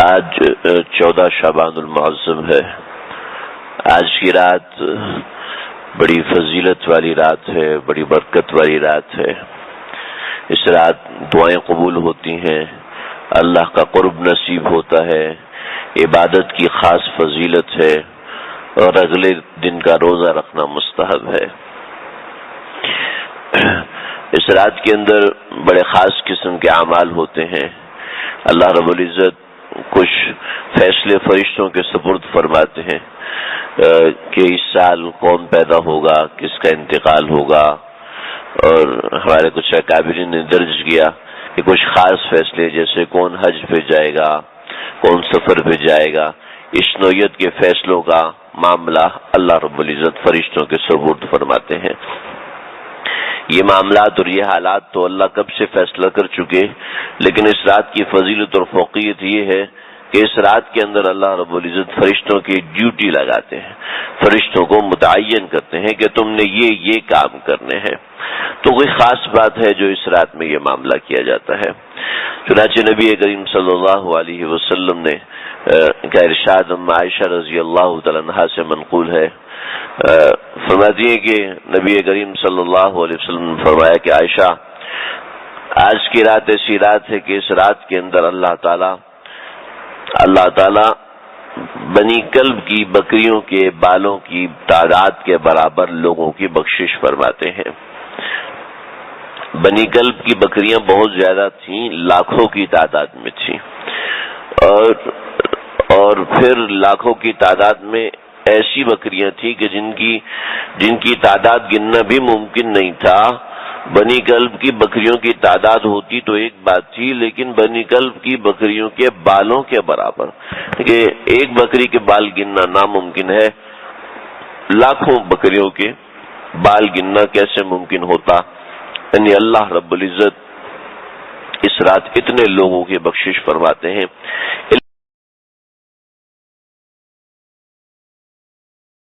آج 14 شعبان المعظم ہے۔ آج کی رات بڑی فضیلت والی رات ہے، بڑی برکت والی رات ہے۔ اس رات دعائیں قبول ہوتی ہیں، اللہ کا قرب نصیب ہوتا ہے، عبادت کی خاص فضیلت ہے اور اگلے دن کا روزہ رکھنا مستحب ہے۔ اس رات کے اندر بڑے خاص قسم کے اعمال ہوتے ہیں۔ اللہ رب العزت کچھ فیصلے فرشتوں کے سپرد فرماتے ہیں کہ اس سال کون پیدا ہوگا، کس کا انتقال ہوگا، اور ہمارے کچھ اکابرین نے درج کیا کہ کچھ خاص فیصلے جیسے کون حج پہ جائے گا، کون سفر پہ جائے گا، اس نوعیت کے فیصلوں کا معاملہ اللہ رب العزت فرشتوں کے سپرد فرماتے ہیں۔ یہ معاملات اور یہ حالات تو اللہ کب سے فیصلہ کر چکے، لیکن اس رات کی فضیلت اور فوقیت یہ ہے کہ اس رات کے اندر اللہ رب العزت فرشتوں کی ڈیوٹی لگاتے ہیں، فرشتوں کو متعین کرتے ہیں کہ تم نے یہ کام کرنے ہیں۔ تو کوئی خاص بات ہے جو اس رات میں یہ معاملہ کیا جاتا ہے۔ چنانچہ نبی کریم صلی اللہ علیہ وسلم نے کا ارشاد عائشہ رضی اللہ تعالی عنہا سے منقول ہے، فرماتی ہے کہ نبی کریم صلی اللہ علیہ وسلم نے فرمایا کہ عائشہ، آج کی رات ایسی رات ہے کہ اس رات کے اندر اللہ تعالی بنی کلب کی بکریوں کے بالوں کی تعداد کے برابر لوگوں کی بخشش فرماتے ہیں۔ بنی کلب کی بکریاں بہت زیادہ تھیں، لاکھوں کی تعداد میں تھیں، اور پھر لاکھوں کی تعداد میں ایسی بکریاں تھیں کہ جن کی تعداد گننا بھی ممکن نہیں تھا۔ بنی کلب کی بکریوں کی تعداد ہوتی تو ایک بات تھی، لیکن بنی کلب کی بکریوں کے بالوں کے برابر، کہ ایک بکری کے بال گننا ناممکن ہے، لاکھوں بکریوں کے بال گننا کیسے ممکن ہوتا؟ یعنی اللہ رب العزت اس رات اتنے لوگوں کی بخشش فرماتے ہیں۔